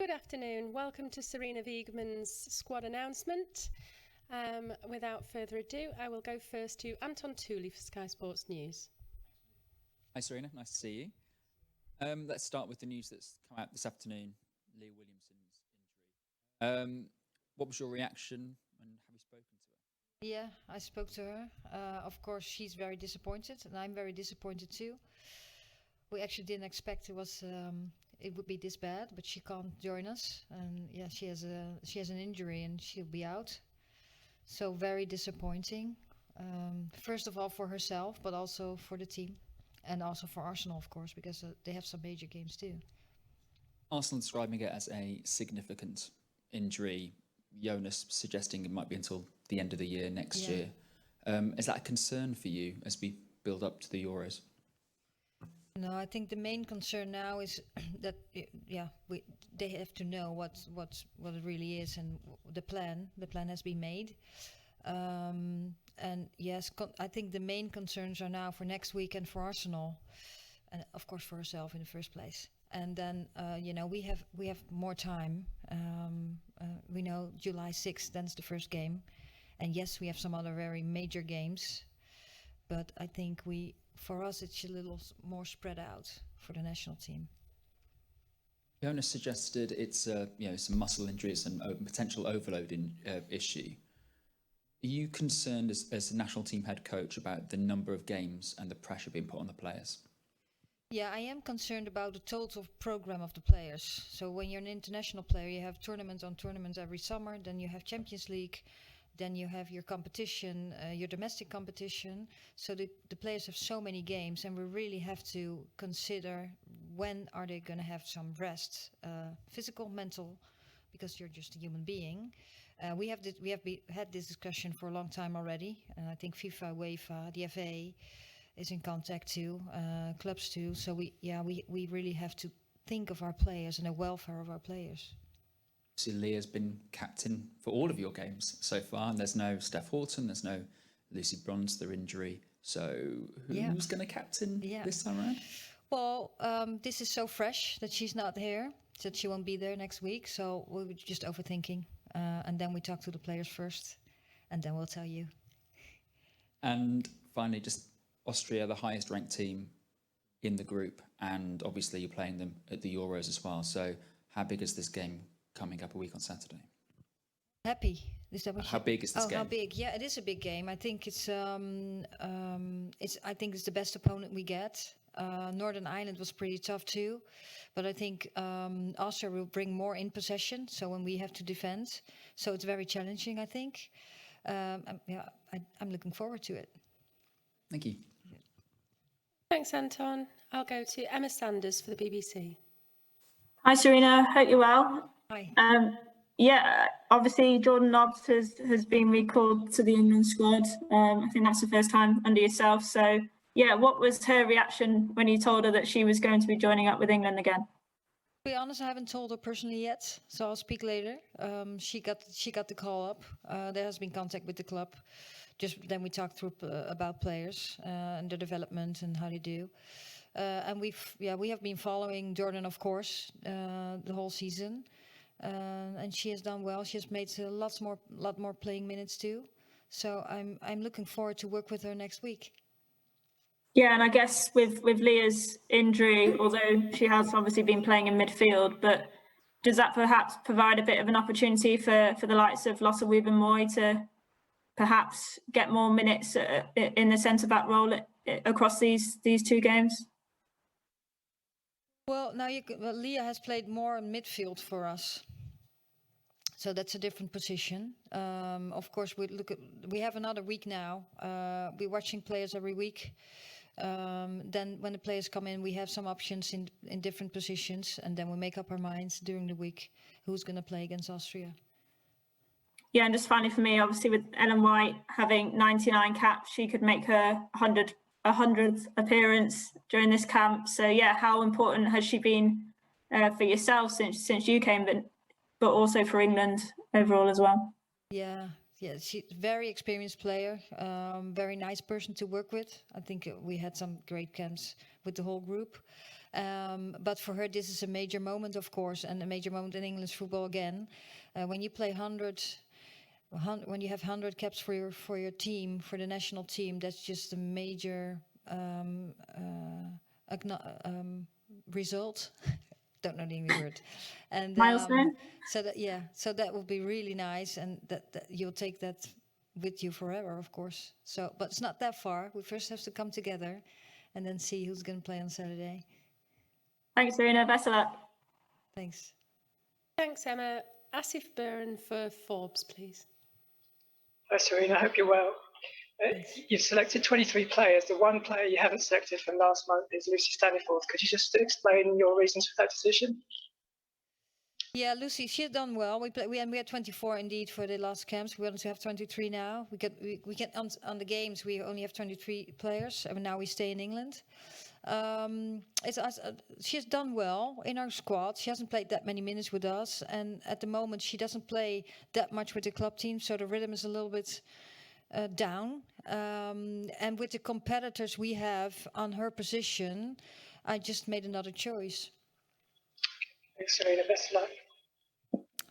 Good afternoon. Welcome to Sarina Wiegman's squad announcement. Without further ado, I will go first to Anton Tooley for Sky Sports News. Hi, Sarina. Nice to see you. Let's start with the news that's come out this afternoon, Leah Williamson's injury. What was your reaction and have you spoken to her? Yeah, I spoke to her. Of course, she's very disappointed, and I'm very disappointed too. We actually didn't expect it would be this bad, but she can't join us, and yeah, she has an injury and she'll be out. So very disappointing. First of all for herself, but also for the team, and also for Arsenal, of course, because they have some major games too. Arsenal describing it as a significant injury. Jonas suggesting it might be until the end of the year next year. Is that a concern for you as we build up to the Euros? No, I think the main concern now is that they have to know what it really is and the plan. The plan has been made, and yes, I think the main concerns are now for next week and for Arsenal, and of course for herself in the first place. And then we have more time. We know July 6th, that's the first game, and yes, we have some other very major games, but I think for us, it's a little more spread out for the national team. Jonas suggested it's a muscle injury, it's a potential overloading issue. Are you concerned as a national team head coach about the number of games and the pressure being put on the players? Yeah, I am concerned about the total program of the players. So when you're an international player, you have tournaments on tournaments every summer, then you have Champions League, then you have your competition, your domestic competition. So the players have so many games, and we really have to consider when are they going to have some rest, physical, mental, because you're just a human being. We have had this discussion for a long time already, and I think FIFA, UEFA, the FA is in contact too, clubs too. So we really have to think of our players and the welfare of our players. So Leah's been captain for all of your games so far, and there's no Steph Houghton, there's no Lucy Bronze, their injury. So who's going to captain this time around? Well, this is so fresh that she's not here, that she won't be there next week. So we were just overthinking, and then we talk to the players first, and then we'll tell you. And finally, just Austria, the highest ranked team in the group, and obviously you're playing them at the Euros as well. So how big is this game coming up a week on Saturday? Happy. Is that what how big is this game? How big? Yeah, it is a big game. I think it's the best opponent we get. Northern Ireland was pretty tough too, but I think Austria will bring more in possession. So when we have to defend, so it's very challenging. I think. I'm looking forward to it. Thank you. Thanks, Anton. I'll go to Emma Sanders for the BBC. Hi, Sarina. Hope you're well. Hi. Obviously Jordan Nobbs has been recalled to the England squad. I think that's the first time under yourself. So, yeah, what was her reaction when you told her that she was going to be joining up with England again? To be honest, I haven't told her personally yet, so I'll speak later. She got the call up. There has been contact with the club. Just then we talked through about players and their development and how they do. And we have been following Jordan, of course, the whole season. And she has done well. She has made a lot more playing minutes too. So I'm looking forward to work with her next week. Yeah, and I guess with Leah's injury, although she has obviously been playing in midfield, but does that perhaps provide a bit of an opportunity for the likes of Lotte Wubben-Moy to perhaps get more minutes in the centre-back role across these two games? Well, now Leah has played more in midfield for us. So that's a different position. Of course, we have another week now. We're watching players every week. Then when the players come in, we have some options in different positions, and then we make up our minds during the week who's going to play against Austria. Yeah, and just finally for me, obviously with Ellen White having 99 caps, she could make her 100th appearance during this camp. So yeah, how important has she been for yourself since you came, but also for England overall as well? Yeah, she's a very experienced player, very nice person to work with. I think we had some great camps with the whole group. But for her, this is a major moment, of course, and a major moment in English football again. When you play 100, when you have 100 caps for your team, for the national team, that's just a major result. Don't know the English word. And Milestone. so that will be really nice, and that you'll take that with you forever, of course. So, but it's not that far. We first have to come together, and then see who's going to play on Saturday. Thanks, Sarina. Best of luck. Thanks. Thanks, Emma. Asif Byrne for Forbes, please. Hi, Sarina. I hope you're well. You've selected 23 players. The one player you haven't selected from last month is Lucy Staniforth. Could you just explain your reasons for that decision? Yeah, Lucy, she's done well. We had 24 indeed for the last camps. We want to have 23 now. We get on the games. We only have 23 players, and now we stay in England. She's done well in our squad. She hasn't played that many minutes with us, and at the moment she doesn't play that much with the club team, so the rhythm is a little bit down. And with the competitors we have on her position, I just made another choice. Thanks, Sarina. Best of luck.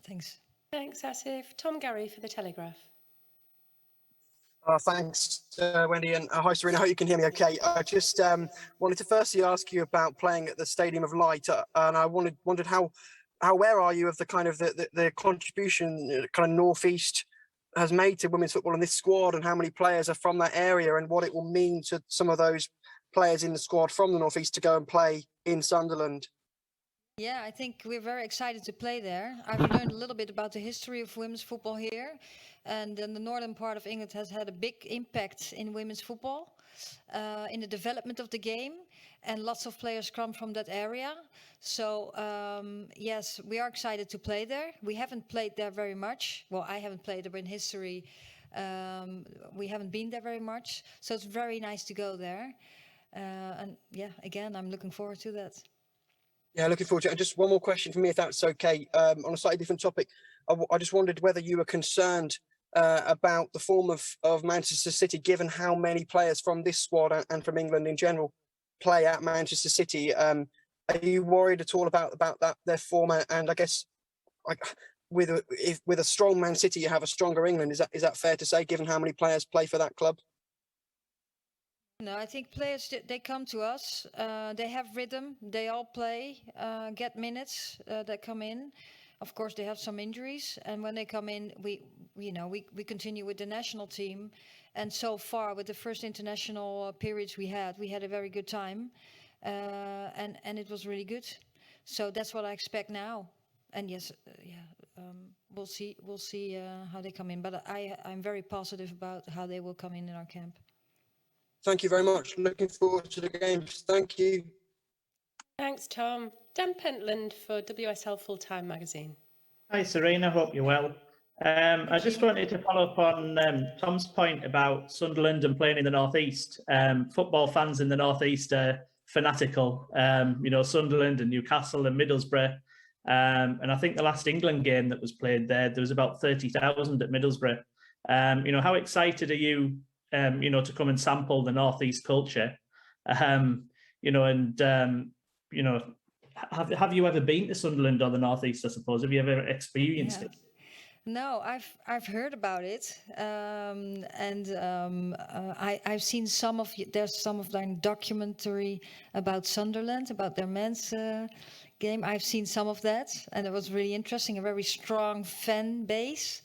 Thanks. Thanks, Asif. Tom Gary for The Telegraph. Thanks, Wendy, and hi, Sarina. I hope you can hear me okay. I just wanted to firstly ask you about playing at the Stadium of Light, and I wondered how aware are you of the kind of the contribution kind of Northeast has made to women's football in this squad, and how many players are from that area, and what it will mean to some of those players in the squad from the Northeast to go and play in Sunderland? Yeah, I think we're very excited to play there. I've learned a little bit about the history of women's football here. And then the northern part of England has had a big impact in women's football, in the development of the game. And lots of players come from that area. So, yes, we are excited to play there. We haven't played there very much. Well, I haven't played there in history. We haven't been there very much. So it's very nice to go there. And yeah, again, I'm looking forward to that. Yeah, looking forward to it. And just one more question for me, if that's okay, on a slightly different topic. I just wondered whether you were concerned about the form of Manchester City, given how many players from this squad and from England in general play at Manchester City. Are you worried at all about that, their form? And I guess, like, with a strong Man City, you have a stronger England. Is that fair to say, given how many players play for that club? No, I think players, they come to us. They have rhythm. They all play, get minutes that come in. Of course, they have some injuries, and when they come in, we continue with the national team. And so far, with the first international periods we had a very good time, and it was really good. So that's what I expect now. And yes, we'll see how they come in. But I'm very positive about how they will come in our camp. Thank you very much. Looking forward to the games. Thank you. Thanks, Tom. Dan Pentland for WSL Full-Time Magazine. Hi, Sarina. Hope you're well. I just wanted to follow up on Tom's point about Sunderland and playing in the Northeast. Football fans in the Northeast are fanatical. Sunderland and Newcastle and Middlesbrough. And I think the last England game that was played there was about 30,000 at Middlesbrough. How excited are you? To come and sample the Northeast culture, have you ever been to Sunderland or the Northeast? I suppose, have you ever experienced it? No, I've heard about it, I've seen there's some of their documentary about Sunderland, about their men's game. I've seen some of that, and it was really interesting. A very strong fan base.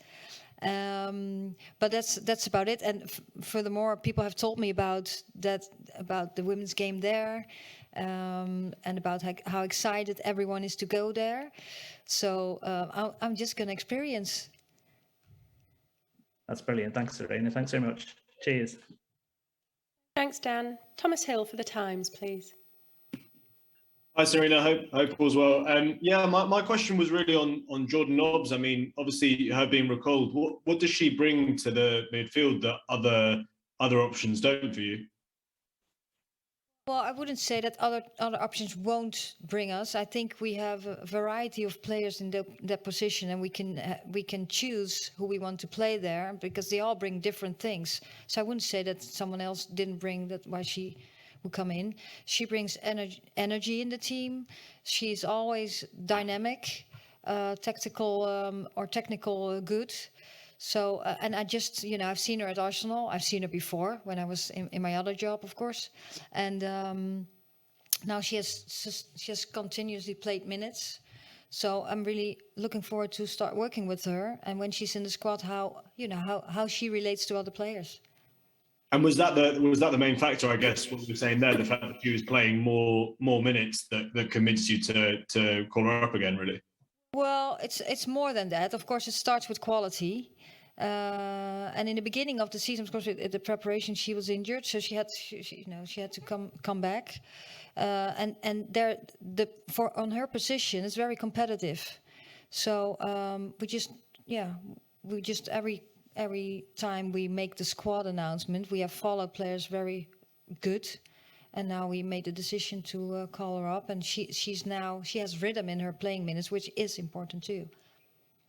But that's about it. And furthermore, people have told me about the women's game there, and about how excited everyone is to go there. So I'm just going to experience. That's brilliant. Thanks, Sarina. Thanks very much. Cheers. Thanks, Dan. Thomas Hill for The Times, please. Hi, Sarina. Hope all's well. My question was really on Jordan Nobbs. I mean, obviously, her being recalled. What does she bring to the midfield that other options don't for you? Well, I wouldn't say that other options won't bring us. I think we have a variety of players in that position, and we can choose who we want to play there, because they all bring different things. So I wouldn't say that someone else didn't bring that. Why she who come in. She brings energy in the team. She's always dynamic, technical good. So, and I just, I've seen her at Arsenal. I've seen her before when I was in my other job, of course. And now she has continuously played minutes. So I'm really looking forward to start working with her. And when she's in the squad, how she relates to other players. And was that the main factor, I guess, what we were saying there, the fact that she was playing more minutes that convinced you to call her up again, really? Well, it's more than that. Of course, it starts with quality. And in the beginning of the season, of course, the preparation, she was injured, so she had to come back. And on her position, it's very competitive. So we just every time we make the squad announcement, we have followed players very good. And now we made the decision to call her up, and she has rhythm in her playing minutes, which is important too.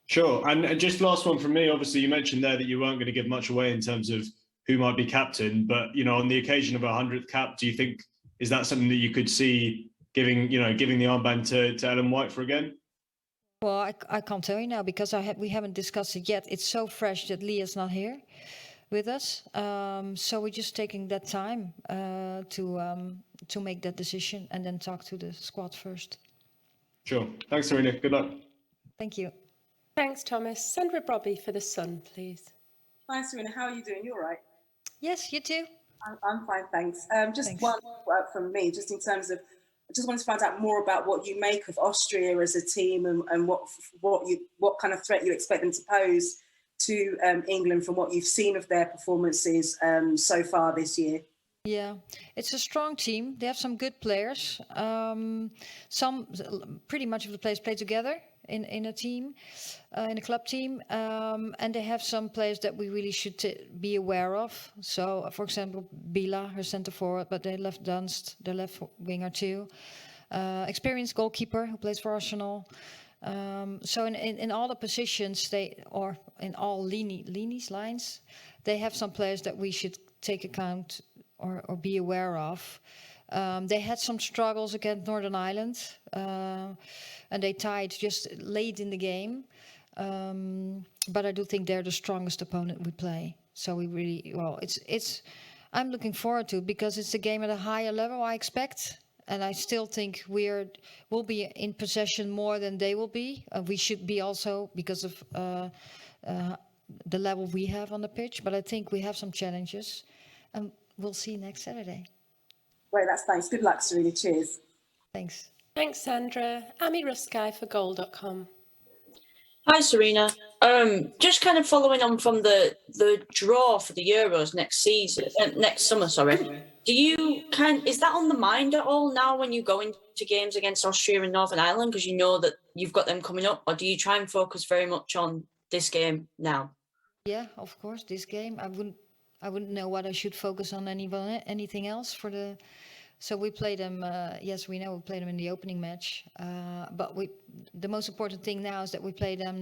Sure. And just last one from me. Obviously, you mentioned there that you weren't going to give much away in terms of who might be captain, but on the occasion of a 100th cap, do you think is that something that you could see giving the armband to Ellen White for again? Well, I can't tell you now because we haven't discussed it yet. It's so fresh that Leah's not here with us, so we're just taking that time to make that decision and then talk to the squad first. Sure. Thanks, Sarina. Good luck. Thank you. Thanks, Thomas. Sandra Brobby for The Sun, please. Hi, Sarina. How are you doing? You all right? Yes, you too. I'm fine, thanks. Thanks. One from me, just in terms of, I just wanted to find out more about what you make of Austria as a team and what kind of threat you expect them to pose to England from what you've seen of their performances so far this year. Yeah, it's a strong team. They have some good players. Pretty much of the players play together in a team, in a club team, and they have some players that we really should be aware of. So, for example, Bila, her centre forward, but they left Dunst, their left winger too. Experienced goalkeeper who plays for Arsenal. So in all the positions in all lines, they have some players that we should take account or be aware of. They had some struggles against Northern Ireland, and they tied just late in the game. But I do think they're the strongest opponent we play. So we really I'm looking forward to it because it's a game at a higher level, I expect. And I still think we'll be in possession more than they will be. We should be also because of the level we have on the pitch. But I think we have some challenges, and we'll see next Saturday. Great, that's nice. Good luck, Sarina. Cheers. Thanks. Thanks, Sandra. Amy Ruskay for Goal.com. Hi, Sarina. Just kind of following on from the draw for the Euros next summer, sorry. Is that on the mind at all now when you go into games against Austria and Northern Ireland because you know that you've got them coming up, or do you try and focus very much on this game now? Yeah, of course, this game. I wouldn't know what I should focus on anything else for the. So we play them. Yes, we know we play them in the opening match. But the most important thing now is that we play them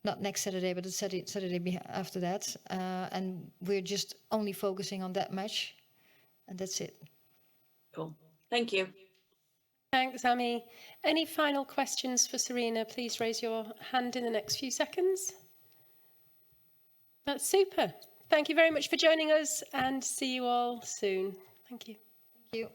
not next Saturday, but the Saturday after that. And we're just only focusing on that match, and that's it. Cool. Thank you. Thanks, Amy. Any final questions for Sarina? Please raise your hand in the next few seconds. That's super. Thank you very much for joining us, and see you all soon. Thank you. Thank you.